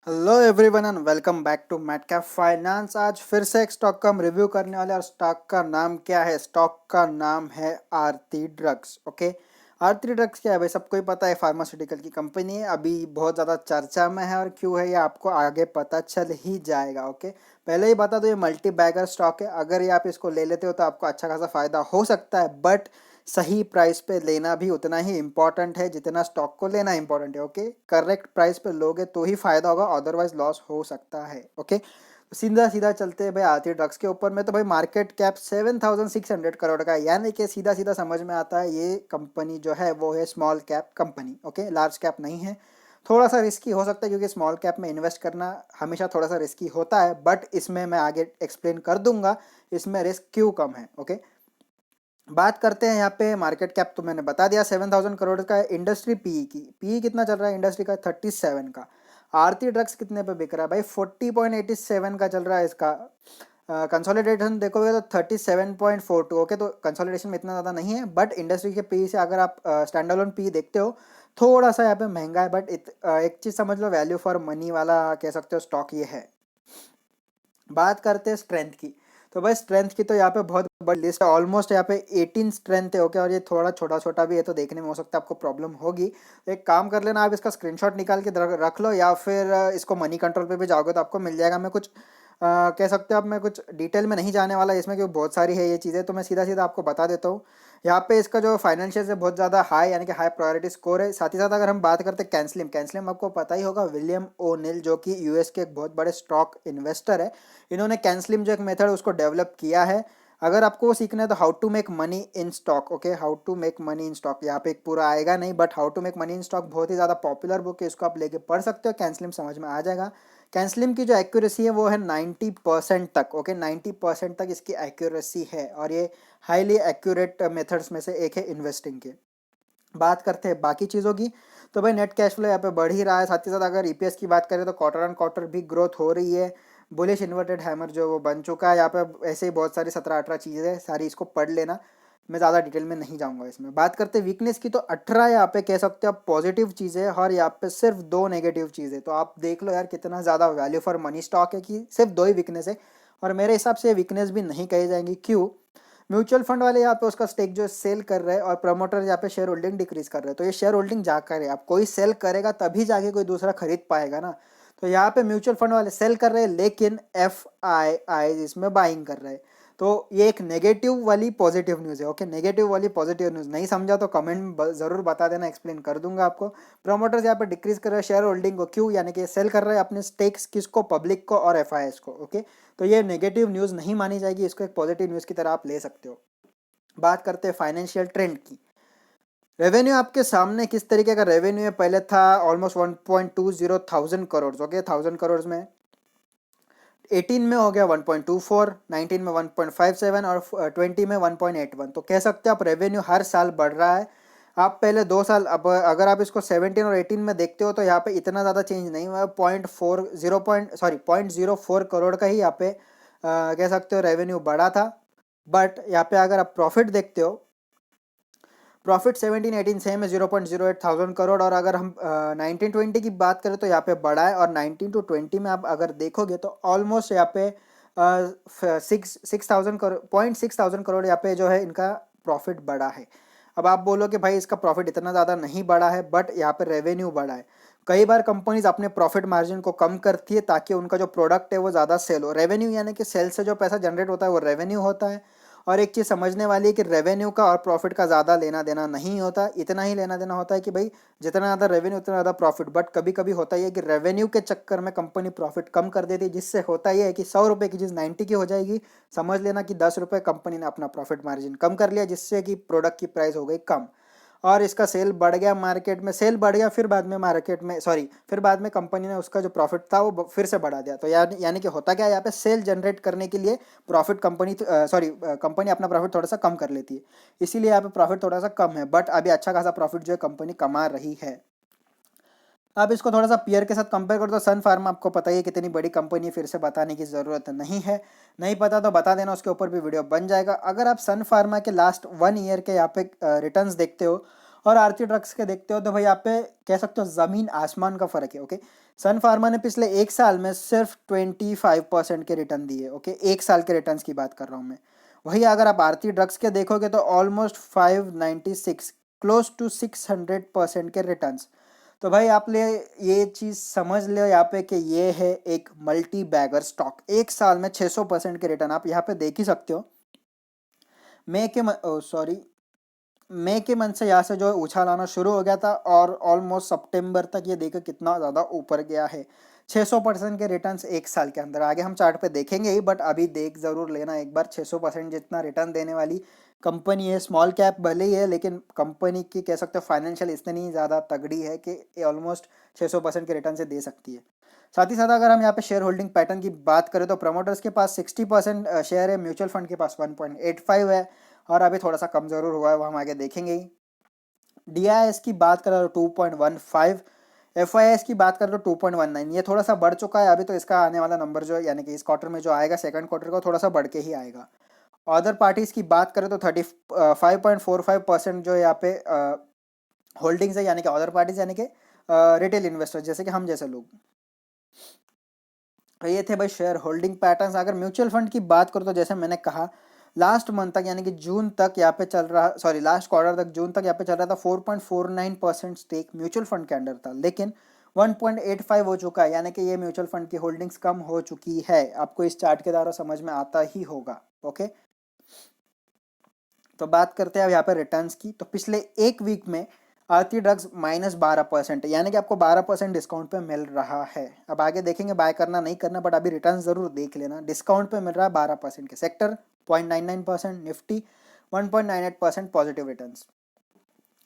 Hello everyone and welcome back to Matcap finance. आज फिर से एक स्टॉक का हम रिव्यू करने वाले हैं और स्टॉक का नाम क्या है? स्टॉक का नाम है आरती ड्रग्स। ओके, आरती ड्रग्स क्या है भाई? सबको ही पता है, फार्मास्यूटिकल की कंपनी है, अभी बहुत ज़्यादा चर्चा में है। और क्यों है ये आपको आगे पता चल ही जाएगा। ओके, पहले ही बता दो, ये मल्टी बैगर स्टॉक है। अगर ये आप इसको ले लेते हो तो आपको अच्छा खासा फायदा हो सकता है, बट सही प्राइस पे लेना भी उतना ही इम्पोर्टेंट है जितना स्टॉक को लेना इम्पोर्टेंट है। ओके, करेक्ट प्राइस पे लोगे तो ही फायदा होगा, अदरवाइज लॉस हो सकता है। ओके, सीधा सीधा चलते हैं भाई आरती ड्रग्स के ऊपर में। तो भाई मार्केट कैप 7,600 करोड़ का है, यानी कि सीधा सीधा समझ में आता है ये कंपनी जो है वो है small cap company. Okay, large cap नहीं है। थोड़ा सा रिस्की हो सकता है क्योंकि स्मॉल कैप में इन्वेस्ट करना हमेशा थोड़ा सा रिस्की होता है, बट इसमें मैं आगे एक्सप्लेन कर दूंगा इसमें रिस्क क्यों कम है। ओके, बात करते हैं यहाँ पे मार्केट कैप तो मैंने बता दिया 7,000 करोड़ का है। इंडस्ट्री पीई की पीई कितना चल रहा है इंडस्ट्री का? 37 का। आरती ड्रग्स कितने पे बिक रहा है भाई? 40.87 का चल रहा है इसका। कंसोलिडेशन देखोगे तो 37.42। ओके, तो कंसोलिडेशन में इतना ज़्यादा नहीं है, बट इंडस्ट्री के पी से अगर आप स्टैंड अलोन पी देखते हो थोड़ा सा यहाँ पे महंगा है, बट एक चीज़ समझ लो, वैल्यू फॉर मनी वाला कह सकते हो स्टॉक ये है। बात करते हैं स्ट्रेंथ की। तो भाई स्ट्रेंथ की तो यहाँ पे बहुत बड़ी लिस्ट है, ऑलमोस्ट यहाँ पे 18 स्ट्रेंथ है। ओके, और ये थोड़ा छोटा छोटा भी है तो देखने में हो सकता है आपको प्रॉब्लम होगी। तो एक काम कर लेना, आप इसका स्क्रीनशॉट निकाल के रख लो, या फिर इसको मनी कंट्रोल पे भी जाओगे तो आपको मिल जाएगा। मैं कुछ कह सकते हो, अब मैं कुछ डिटेल में नहीं जाने वाला इसमें क्योंकि बहुत सारी है ये चीज़ें, तो मैं सीधा सीधा आपको बता देता हूँ। यहाँ पे इसका जो फाइनेंशियल है बहुत ज़्यादा हाई, यानी कि हाई प्रायोरिटी स्कोर है। साथ ही साथ अगर हम बात करते हैं कैंसलिम, कैंसलिम आपको पता ही होगा, विलियम ओ नील जो कि यूएस के एक बहुत बड़े स्टॉक इन्वेस्टर है। इन्होंने कैंसलिम जो एक मेथड है उसको डेवलप किया है। अगर आपको वो सीखना है तो how to make money in stock. Okay, how to make money in stock यहाँ पे एक पूरा आएगा नहीं, but how to make money in stock बहुत ही ज़्यादा पॉपुलर बुक है, इसको आप लेके पढ़ सकते हो, कैंसलिम समझ में आ जाएगा। कैंसलिम की जो एक्यूरेसी है वो है 90% तक। ओके, 90% तक इसकी एक्यूरेसी है, और ये हाईली एक्यूरेट मेथड्स में से एक है इन्वेस्टिंग के। बात करते हैं बाकी चीज़ों की। तो भाई नेट कैश फ्लो यहाँ पे बढ़ ही रहा है। साथ ही साथ अगर ईपीएस की बात करें तो क्वार्टर ऑन क्वार्टर भी ग्रोथ हो रही है। बुलिश इन्वर्टेड हैमर जो वो बन चुका है। यहाँ पे ऐसे ही बहुत सारी 17-18 चीज़ें हैं, सारी इसको पढ़ लेना, मैं ज़्यादा डिटेल में नहीं जाऊँगा इसमें। बात करते हैं वीकनेस की, तो 18 यहाँ पे कह सकते हो आप पॉजिटिव चीज़ें हैं, और यहाँ पे सिर्फ 2 नेगेटिव चीज़ें। तो आप देख लो यार कितना ज़्यादा वैल्यू फॉर मनी स्टॉक है कि सिर्फ 2 ही वीकनेस है। और मेरे हिसाब से वीकनेस भी नहीं कही जाएंगी। क्यों? म्यूचुअल फंड वाले यहाँ पे उसका स्टेक जो सेल कर रहे हैं, और प्रमोटर यहाँ पे शेयर होल्डिंग डिक्रीज कर रहे हैं। तो ये शेयर होल्डिंग जा कर है, आप कोई सेल करेगा तभी जाके कोई दूसरा खरीद पाएगा ना। तो यहाँ पे म्यूचुअल फंड वाले सेल कर रहे हैं, लेकिन एफ आई आई इसमें बाइंग कर रहे हैं। तो ये एक नेगेटिव वाली पॉजिटिव न्यूज़ है। ओके, नेगेटिव वाली पॉजिटिव न्यूज़ नहीं समझा तो कमेंट में ज़रूर बता देना, एक्सप्लेन कर दूंगा आपको। प्रमोटर्स यहाँ पे डिक्रीज कर रहे हैं शेयर होल्डिंग को। क्यों? यानी कि सेल कर रहे हैं अपने स्टेक्स किसको? पब्लिक को और एफ को। ओके, तो ये नेगेटिव न्यूज़ नहीं मानी जाएगी, इसको एक पॉजिटिव न्यूज़ की तरह आप ले सकते हो। बात करते हैं फाइनेंशियल ट्रेंड की। रेवेन्यू आपके सामने किस तरीके का रेवेन्यू है। पहले था almost 1.20 thousand crore. Okay, 1000 crore में 18 में हो गया 1.24, 19 में 1.57 और 20 में 1.81। तो कह सकते हैं आप रेवेन्यू हर साल बढ़ रहा है। आप पहले 2 साल, अब अगर आप इसको 17 और 18 में देखते हो तो यहाँ पे इतना ज़्यादा चेंज नहीं हुआ है। 0.04 करोड़ का ही यहाँ पे कह सकते हो रेवेन्यू बढ़ा था। बट यहाँ पे अगर आप प्रॉफिट देखते हो, प्रॉफिट 17-18 सेम है 0.08 थाउजेंड करोड़। और अगर हम 19-20 की बात करें तो यहाँ पे बढ़ा है, और 19 to 20 में आप अगर देखोगे तो ऑलमोस्ट यहाँ पे 6,000 करोड़ यहाँ पे जो है इनका प्रॉफिट बढ़ा है। अब आप बोलो कि भाई इसका प्रॉफिट इतना ज़्यादा नहीं बढ़ा है, बट यहाँ पे रेवेन्यू बढ़ा है। कई बार कंपनीज अपने प्रॉफिट मार्जिन को कम करती है ताकि उनका जो प्रोडक्ट है वो ज़्यादा सेल हो। रेवेन्यू यानी कि सेल से जो पैसा जनरेट होता है वो रेवेन्यू होता है। और एक चीज़ समझने वाली है कि रेवेन्यू का और प्रॉफिट का ज़्यादा लेना देना नहीं होता। इतना ही लेना देना होता है कि भाई जितना ज़्यादा रेवेन्यू उतना ज़्यादा प्रॉफिट। बट कभी कभी होता ही है कि रेवेन्यू के चक्कर में कंपनी प्रॉफिट कम कर देती है, जिससे होता ही है कि 100 रुपये की चीज़ 90 की हो जाएगी। समझ लेना कि 10 रुपये कंपनी ने अपना प्रॉफिट मार्जिन कम कर लिया, जिससे कि प्रोडक्ट की प्राइस हो गई कम, और इसका सेल बढ़ गया। मार्केट में सेल बढ़ गया, फिर बाद में मार्केट में फिर बाद में कंपनी ने उसका जो प्रॉफिट था वो फिर से बढ़ा दिया। तो यानी कि होता क्या है, यहाँ पे सेल जनरेट करने के लिए प्रॉफिट कंपनी अपना प्रॉफिट थोड़ा सा कम कर लेती है, इसीलिए यहाँ पे प्रॉफिट थोड़ा सा कम है। बट अभी अच्छा खासा प्रॉफिट जो है कंपनी कमा रही है। अब इसको थोड़ा सा पीयर के साथ कंपेयर करो तो सन फार्मा आपको पता ही है कितनी बड़ी कंपनी है, फिर से बताने की ज़रूरत नहीं है। नहीं पता तो बता देना, उसके ऊपर भी वीडियो बन जाएगा। अगर आप सन फार्मा के लास्ट 1 ईयर के यहाँ पे रिटर्न्स देखते हो, और आरती ड्रग्स के देखते हो तो भाई यहाँ पे कह सकते हो ज़मीन आसमान का फ़र्क है। ओके, सन फार्मा ने पिछले एक साल में सिर्फ 25% के रिटर्न दिए। ओके, एक साल के रिटर्न्स की बात कर रहा हूँ मैं। वही अगर आप आरती ड्रग्स के देखोगे तो ऑलमोस्ट 596, क्लोज टू 600% के रिटर्न्स। तो भाई आप ले ये चीज़ समझ लो यहाँ पे कि ये है एक मल्टी बैगर स्टॉक। एक साल में 600% के रिटर्न आप यहाँ पे देख ही सकते हो। मई के मंथ से यहाँ से जो है उछाल आना शुरू हो गया था और ऑलमोस्ट सितंबर तक ये देखो कितना ज़्यादा ऊपर गया है। 600% के रिटर्न्स एक साल के अंदर। आगे हम चार्ट पे देखेंगे ही, बट अभी देख ज़रूर लेना एक बार। 600% जितना रिटर्न देने वाली कंपनी है, स्मॉल कैप भले ही है लेकिन कंपनी की कह सकते हो फाइनेंशियल इतनी ज़्यादा तगड़ी है कि ऑलमोस्ट 600% के रिटर्न से दे सकती है। साथ ही साथ अगर हम यहाँ पे शेयर होल्डिंग पैटर्न की बात करें तो प्रमोटर्स के पास 60% शेयर है, म्यूचुअल फंड के पास 1.85 है और अभी थोड़ा सा कम जरूर हुआ है, वो हम आगे देखेंगे ही। DIS की बात करें तो 2.15, FIS की बात करें तो 2.19। ये थोड़ा सा बढ़ चुका है अभी, तो इसका आने वाला नंबर जो है यानी कि इस क्वार्टर में जो आएगा सेकंड क्वार्टर का थोड़ा सा बढ़ के ही आएगा। अदर पार्टीज की बात करें तो 35.45% जो यहाँ पे होल्डिंग्स है, यानी कि अदर पार्टीज यानी कि रिटेल इन्वेस्टर जैसे कि हम जैसे लोग। तो ये थे भाई शेयर होल्डिंग पैटर्न्स। अगर म्यूचुअल फंड की बात करो तो जैसे मैंने कहा लास्ट मंथ तक यानी कि जून तक यहाँ पे चल रहा, सॉरी लास्ट क्वार्टर तक जून तक यहाँ पे चल रहा था 4.49% स्टेक म्यूचुअल फंड के अंडर था, लेकिन 1.85 हो चुका है, यानी कि ये म्यूचुअल फंड की होल्डिंग्स कम हो चुकी है। आपको इस चार्ट के द्वारा समझ में आता ही होगा। ओके, तो बात करते हैं अब यहाँ पे रिटर्न्स की। तो पिछले एक वीक में आरती ड्रग्स -12%, यानी कि आपको 12% डिस्काउंट पे मिल रहा है। अब आगे देखेंगे बाय करना नहीं करना, बट अभी रिटर्न जरूर देख लेना। डिस्काउंट पे मिल रहा है 12% के। Sector 0.99%, Nifty 1.98% positive returns.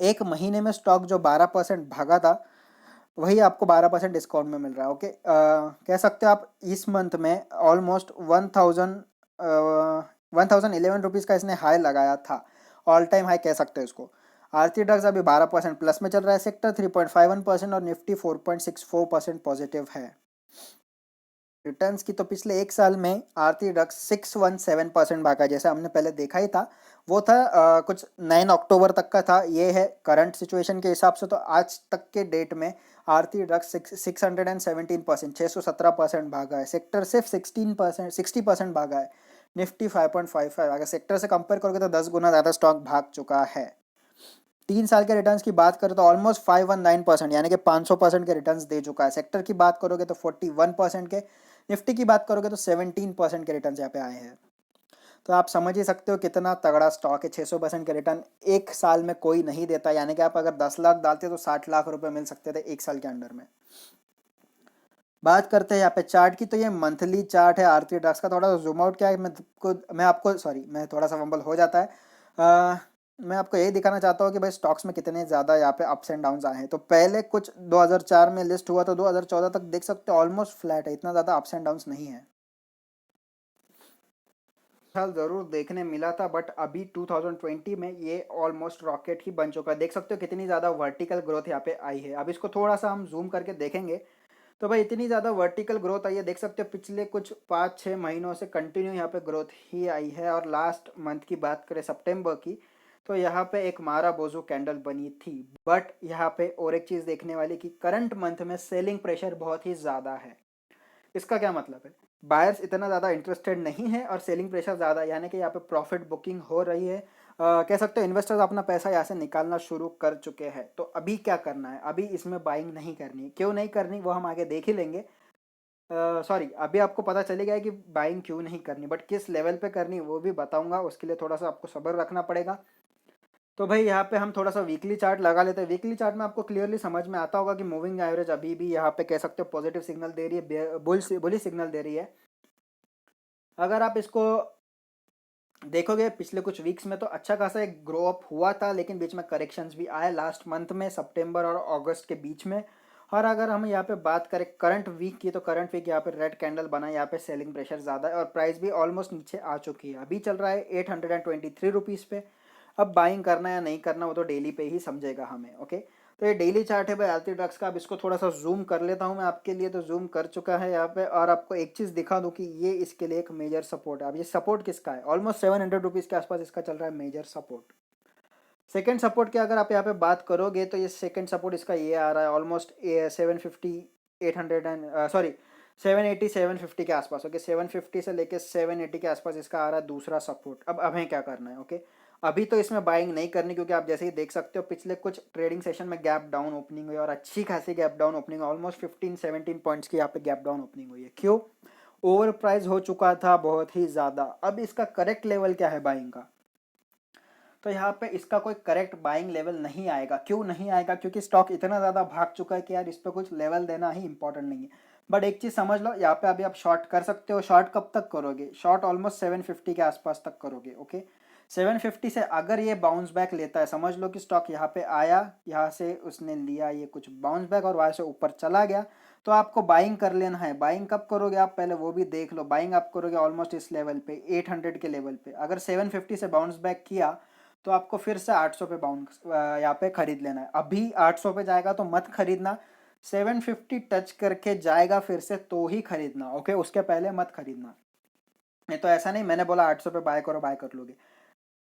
एक महीने में स्टॉक जो 12% भागा था वही आपको 12% डिस्काउंट में मिल रहा है। ओके, कह सकते हो आप इस मंथ में ऑलमोस्ट 1011 रुपीज़ का इसने हाई लगाया था, ऑल टाइम हाई कह सकते हो इसको। आरती ड्रग्स अभी 12% प्लस में चल रहा है, सेक्टर 3.51% और निफ्टी 4.64% पॉजिटिव है। रिटर्न्स की तो पिछले एक साल में आरती ड्रग्स 617% भागा, जैसे हमने पहले देखा ही था। वो था कुछ 9 अक्टूबर तक का था, ये है करंट सिचुएशन के हिसाब से। तो आज तक के डेट में आरती ड्रग्स 617%, 617% भागा है। सेक्टर सिर्फ 16%, 60% भागा है। निफ्टी 5.55। अगर सेक्टर से कंपेयर करोगे तो 10 गुना ज़्यादा स्टॉक भाग चुका है। 3 साल के रिटर्न्स की बात करें तो ऑलमोस्ट 519%, यानी कि 500% के रिटर्न्स दे चुका है। सेक्टर की बात करोगे तो 41% के, निफ्टी की बात करोगे तो 17% के रिटर्न्स यहाँ पे आए हैं। तो आप समझ ही सकते हो कितना तगड़ा स्टॉक है। 600% के रिटर्न एक साल में कोई नहीं देता, यानी कि आप अगर 10 लाख डालते तो 60 लाख रुपए मिल सकते थे एक साल के अंडर में। बात करते हैं यहाँ पे चार्ट की, तो ये मंथली चार्ट है आरती ड्रग्स का। थोड़ा सा जूम आउट क्या है, मैं आपको सॉरी मैं थोड़ा सा वंबल हो जाता है। मैं आपको यही दिखाना चाहता हूँ कि भाई स्टॉक्स में कितने ज़्यादा यहाँ पे अप्स एंड डाउन्स आए हैं। तो पहले कुछ 2004 में लिस्ट हुआ तो 2014 तक देख सकते हो ऑलमोस्ट फ्लैट है, इतना ज़्यादा अप्स एंड डाउन्स नहीं है। साल ज़रूर देखने मिला था, बट अभी 2020 में ये ऑलमोस्ट रॉकेट ही बन चुका है। देख सकते हो कितनी ज़्यादा वर्टिकल ग्रोथ यहाँ पे आई है। अब इसको थोड़ा सा हम जूम करके देखेंगे तो भाई इतनी ज़्यादा वर्टिकल ग्रोथ आई है, देख सकते हो पिछले कुछ 5-6 महीनों से कंटिन्यू यहाँ पे ग्रोथ ही आई है। और लास्ट मंथ की बात करें सितंबर की, तो यहाँ पे एक मारा बोझो कैंडल बनी थी। बट यहाँ पे और एक चीज़ देखने वाली कि करंट मंथ में सेलिंग प्रेशर बहुत ही ज़्यादा है। इसका क्या मतलब है, बायर्स इतना ज़्यादा इंटरेस्टेड नहीं है और सेलिंग प्रेशर ज़्यादा, यानी कि यहाँ पे प्रॉफिट बुकिंग हो रही है। कह सकते हो इन्वेस्टर्स अपना पैसा यहाँ से निकालना शुरू कर चुके हैं। तो अभी क्या करना है, अभी इसमें बाइंग नहीं करनी। क्यों नहीं करनी वो हम आगे देख ही लेंगे। सॉरी, अभी आपको पता चलेगा कि बाइंग क्यों नहीं करनी, बट किस लेवल पे करनी वो भी बताऊंगा। उसके लिए थोड़ा सा आपको सब्र रखना पड़ेगा। तो भाई यहाँ पे हम थोड़ा सा वीकली चार्ट लगा लेते हैं। वीकली चार्ट में आपको क्लियरली समझ में आता होगा कि मूविंग एवरेज अभी भी यहाँ पे कह सकते हो पॉजिटिव सिग्नल दे रही है, बुलिश सिग्नल दे रही है। अगर आप इसको देखोगे पिछले कुछ वीक्स में तो अच्छा खासा एक ग्रो अप हुआ था, लेकिन बीच में करेक्शंस भी आए लास्ट मंथ में, सितंबर और अगस्त के बीच में। और अगर हम यहाँ पे बात करें करंट वीक की, तो करंट वीक यहाँ पे रेड कैंडल बना है, यहाँ पे सेलिंग प्रेशर ज़्यादा है और प्राइस भी ऑलमोस्ट नीचे आ चुकी है। अभी चल रहा है 823 रुपीज़ पे। अब बाइंग करना या नहीं करना वो तो डेली पे ही समझेगा हमें। ओके, तो ये डेली चार्ट है भाई आरती ड्रग्स का। अब इसको थोड़ा सा जूम कर लेता हूँ मैं आपके लिए, तो जूम कर चुका है यहाँ पे। और आपको एक चीज़ दिखा दूँ कि ये इसके लिए एक मेजर सपोर्ट है। अब ये सपोर्ट किसका है, ऑलमोस्ट 700 रुपीज़ के आसपास इसका चल रहा है मेजर सपोर्ट। सेकंड सपोर्ट की अगर आप यहाँ पे बात करोगे तो ये सेकंड सपोर्ट इसका ये आ रहा है ऑलमोस्ट 750 800 एंड सॉरी 780 750 के आसपास। ओके 750 से लेके 780 के आसपास इसका आ रहा है दूसरा सपोर्ट। अब हमें क्या करना है? ओके अभी तो इसमें बाइंग नहीं करनी, क्योंकि आप जैसे ही देख सकते हो पिछले कुछ ट्रेडिंग सेशन में गैप डाउन ओपनिंग हुई और अच्छी खासी gap down opening, almost 15-17 points की यहाँ पे गैप डाउन ओपनिंग हुई है। क्यों? ओवर प्राइस हो चुका था बहुत ही ज़्यादा। अब इसका करेक्ट लेवल क्या है बाइंग का? तो यहाँ पे इसका कोई करेक्ट बाइंग लेवल नहीं आएगा। क्यों नहीं आएगा? क्योंकि स्टॉक इतना ज़्यादा भाग चुका है कि यार इस पर कुछ लेवल देना ही इंपॉर्टेंट नहीं है। बट एक चीज़ समझ लो, यहाँ पे अभी आप शॉर्ट कर सकते हो। शॉर्ट कब तक करोगे? शॉर्ट ऑलमोस्ट 750 के आसपास तक करोगे। ओके 750 से अगर ये बाउंस बैक लेता है, समझ लो कि स्टॉक यहाँ पे आया, यहाँ से उसने लिया ये कुछ बाउंस बैक और वहाँ से ऊपर चला गया, तो आपको बाइंग कर लेना है। बाइंग कब करोगे आप पहले वो भी देख लो। बाइंग आप करोगे ऑलमोस्ट इस लेवल पे 800 के लेवल पे। अगर 750 से बाउंस बैक किया तो आपको फिर से 800 पे बाउंस यहाँ पे खरीद लेना है। अभी 800 पे जाएगा तो मत खरीदना, 750 टच करके जाएगा फिर से तो ही खरीदना। ओके उसके पहले मत खरीदना। नहीं तो ऐसा नहीं मैंने बोला 800 पे बाय करो, बाय कर लोगे।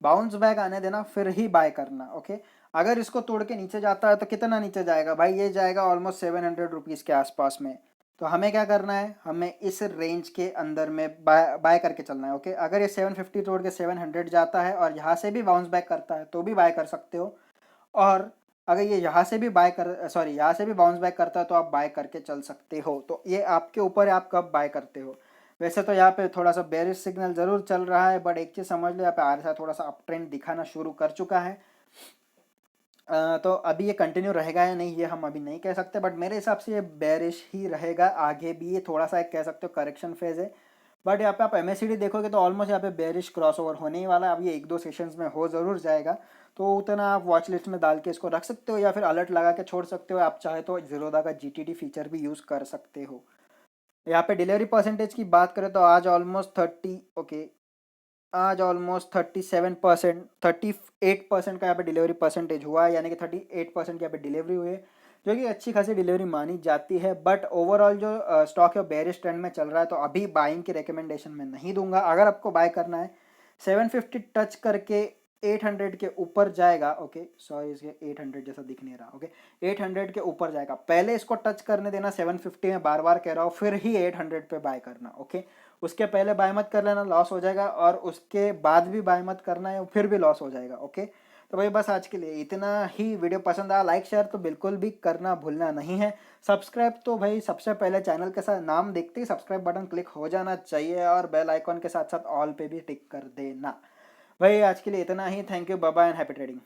बाउंस बैक आने देना फिर ही बाय करना। ओके अगर इसको तोड़ के नीचे जाता है तो कितना नीचे जाएगा भाई? ये जाएगा ऑलमोस्ट 700 रुपीज़ के आसपास में। तो हमें क्या करना है? हमें इस रेंज के अंदर में बाय बाय करके चलना है। ओके अगर ये 750 तोड़ के 700 जाता है और यहाँ से भी बाउंस बैक करता है तो भी बाय कर सकते हो। और अगर ये यहाँ से भी यहाँ से भी बाउंस बैक करता है तो आप बाय करके चल सकते हो। तो ये आपके ऊपर है आप कब बाय करते हो। वैसे तो यहाँ पे थोड़ा सा बेरिश सिग्नल जरूर चल रहा है, बट एक चीज़ समझ लो यहाँ पे RSI थोड़ा सा अप ट्रेंड दिखाना शुरू कर चुका है। तो अभी ये कंटिन्यू रहेगा या नहीं ये हम अभी नहीं कह सकते, बट मेरे हिसाब से ये बेरिश ही रहेगा आगे भी। ये थोड़ा सा एक कह सकते हो करेक्शन फेज है। बट यहाँ पे आप MACD देखोगे तो ऑलमोस्ट यहाँ पे बेरिश क्रॉसओवर होने ही वाला है। अब ये 1-2 सेशंस में हो ज़रूर जाएगा, तो उतना आप वॉच लिस्ट में डाल के इसको रख सकते हो या फिर अलर्ट लगा के छोड़ सकते हो। आप चाहे तो ज़ीरोधा का GTD फीचर भी यूज़ कर सकते हो। यहाँ पे डिलीवरी परसेंटेज की बात करें तो आज ऑलमोस्ट 30 ओके आज ऑलमोस्ट 37% 38% का यहाँ पे डिलीवरी परसेंटेज हुआ है, यानी कि 38% की यहाँ पे डिलीवरी हुई है, जो कि अच्छी खासी डिलीवरी मानी जाती है। बट ओवरऑल जो स्टॉक है बेरिश ट्रेंड में चल रहा है, तो अभी बाइंग की रिकमेंडेशन मैं नहीं दूंगा। अगर आपको बाय करना है 750 टच करके 800 के ऊपर जाएगा। ओके सॉरी इसके 800 जैसा दिख नहीं रहा। ओके 800 के ऊपर जाएगा, पहले इसको टच करने देना 750 में, बार बार कह रहा हूँ, फिर ही 800 पे बाय करना। ओके उसके पहले बाय मत कर लेना, लॉस हो जाएगा, और उसके बाद भी बाय मत करना है, फिर भी लॉस हो जाएगा। ओके तो भाई बस आज के लिए इतना ही। वीडियो पसंद आया लाइक शेयर तो बिल्कुल भी करना भूलना नहीं है। सब्सक्राइब तो भाई सबसे पहले चैनल के साथ नाम देखते ही सब्सक्राइब बटन क्लिक हो जाना चाहिए, और बेल आइकॉन के साथ साथ ऑल पे भी टिक कर देना। भाई आज के लिए इतना ही। Thank you, bye bye and happy trading.